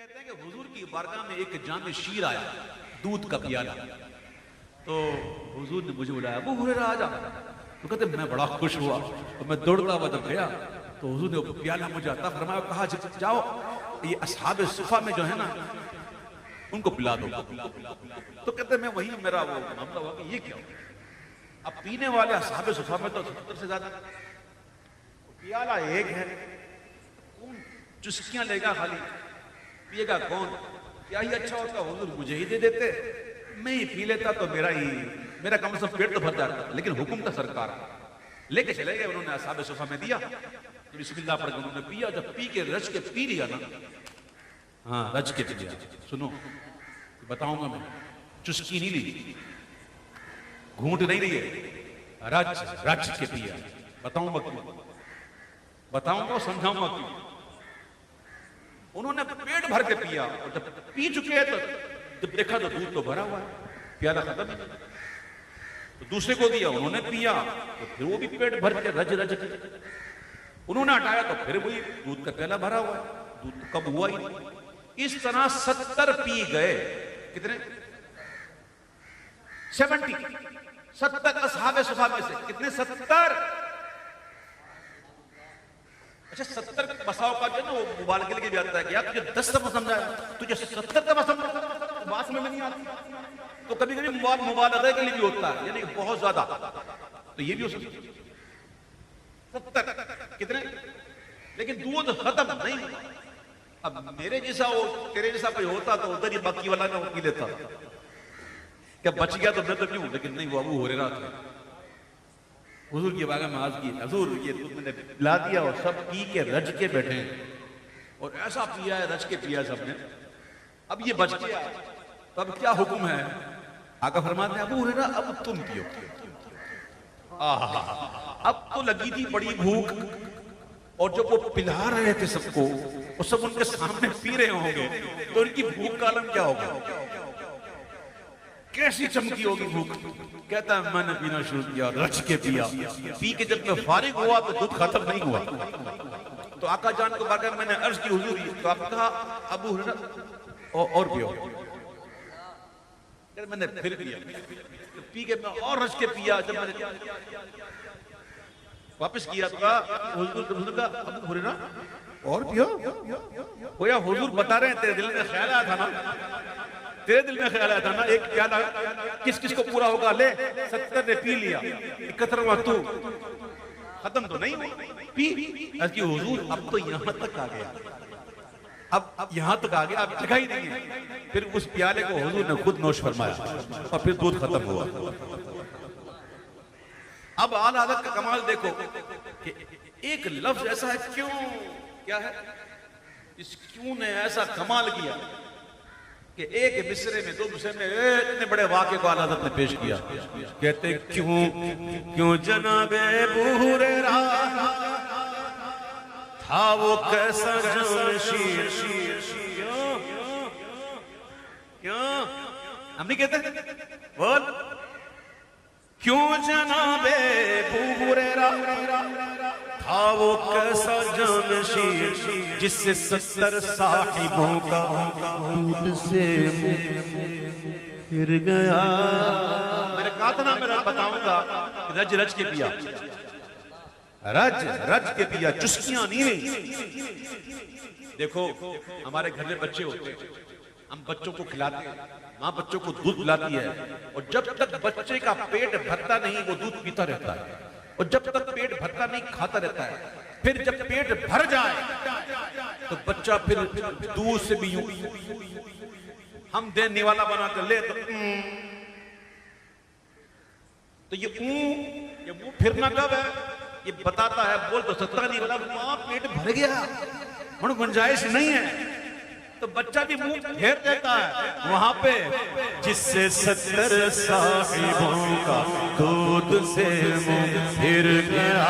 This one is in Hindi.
कहते हैं कि हुजूर की बारगाह में एक जामे शीर आया, दूध का प्याला। तो हुजूर ने मुझे बुलाया, अबू हुरैरा आ जा। तो कहते मैं बड़ा खुश हुआ और मैं दौड़ता हुआ जब गया तो हुजूर ने प्याला मुझे अता फरमाया, कहा जाओ ये असहाबे सुफा में जो है ना उनको पिला दो। तो कहते मैं वही मेरा वो मामला हुआ कि ये क्या हो, अब पीने वाले असहाबे सुफा में तो 70 से ज्यादा, प्याला एक है, कौन चुस्कियां लेगा, खाली पिएगा कौन? क्या ही अच्छा होता हुजूर मुझे ही दे देते, मैं ही पी लेता तो मेरा कम से कम पेट तो भर जाता। लेकिन हुक्म था सरकार, लेके चले गए उन्होंने, असहाबे सुफा में दिया, तो बिस्मिल्लाह पढ़ के उन्होंने पिया। जब पी के रच के पी लिया ना, हाँ रच के पी लिया, सुनो बताऊंगा मैं, चुस्की नहीं ली, घूंट नहीं लिए, रच के पिया। बताऊंगा क्यों, बताऊंगा समझाऊंगा क्यों। उन्होंने पेट भर के पिया और जब पी चुके हैं तो जब देखा तो दूध तो भरा हुआ है, प्याला खत्म ही नहीं। तो दूसरे को दिया, उन्होंने पिया तो फिर वो भी पेट भर के रज के, उन्होंने हटाया तो फिर वही दूध का प्याला भरा हुआ है, दूध कब हुआ ही नहीं। इस तरह 70 पी गए। कितने? 70 असहाबे सुफा में से कितने? 70। अच्छा 70 बसाओ का जो ना वो मुबालके के लिए भी आता है कि यार तुझे 10 दफा समझाया, तुझे 70 दफा समझाया, बात समझ में नहीं आती। तो कभी कभी मुबालगे के लिए भी होता है, यानी बहुत ज्यादा, तो ये भी हो सकता है 70 कितने। लेकिन दूध खत्म नहीं। अब मेरे जैसा हो, तेरे जैसा कोई होता तो उधर ही बाकी वाला ना पी लेता, क्या बच गया तो मैं तो क्यों। लेकिन नहीं, वो अबू हुरैरा थे, हुजूर की बारगाह में आज की, हुजूर ये दूध मैंने पिला दिया और सब पी के रज के बैठे हैं, और ऐसा पिया है, रज के पिया सबने। अब ये बच गया, तो अब क्या हुक्म है? आका फरमाते हैं, अबू हुरैरा अब तुम पियो। अब तो लगी थी बड़ी भूख, और जब वो पिला रहे थे सबको, वो सब उनके सामने पी रहे होंगे, तो उनकी भूख का आलम क्या होगा, कैसी चमकी होगी भूख। कहता है मैंने पीना शुरू किया, रच के पिया, पी के जब मैं फारिग हुआ तो दूध खत्म नहीं हुआ। तो आका जान को बारगाह मैंने अर्ज की, हुजूर, तो आपने कहा अबू हुरैरा और पियो। मैंने फिर पिया, तो पी के मैं और रच के पिया। जब मैंने वापस किया तो हुजूर का अबू हुरैरा और पियो। होया हुजूर बता रहे हैं, तेरे दिल में ख्याल आया था ना, तेरे दिल में ख्याल आया था ना, एक प्याला किस किस को पूरा होगा, ले 70 ने पी लिया, 71वां तू, खत्म तो नहीं हुआ, पी। ऐसी हुजूर अब तो यहां तक आ गया, अब यहां तक आ गया, अब जगह ही नहीं है। फिर उस प्याले को हुजूर ने खुद नोश फरमाया और फिर दूध खत्म हुआ। अब आला हज़रत का कमाल देखो कि एक लफ्ज ऐसा है, क्यों, क्या है, इस क्यों ने ऐसा कमाल किया कि एक मिसरे में, 2 मिसरे में इतने बड़े वाक़े को आला हज़रत ने पेश किया। कहते क्यों जनाबे अबू हुरैरा था वो कैसा जमशीर, क्यों हम नहीं कहते, बोल क्यों जनाबे अबू हुरैरा था वो कैसा जानशीर, जिससे 70 साहिबों का दूध से फिर गया। मैंने कहा था ना, मैं बताऊंगा, रज के पिया, रज के पिया, चुस्कियां नहीं। देखो हमारे घर में बच्चे होते हैं, हम बच्चों को खिलाते हैं, माँ बच्चों को दूध पिलाती है, और जब तक बच्चे का पेट भरता नहीं वो दूध पीता रहता है, और जब तक पेट भरता नहीं खाता रहता है। फिर जब पेट भर जाए तो बच्चा फिर दूध से भी यूं हम देने वाला बनाते ले, तो ये मुंह फिरना कब है, ये बताता है, बोल तो सकता नहीं, बोला मां पेट भर गया, गुंजाइश नहीं है, तो बच्चा भी मुंह फेर देता है वहां पे, जिससे 70 साहिबों का दूध से मुंह फिर गया।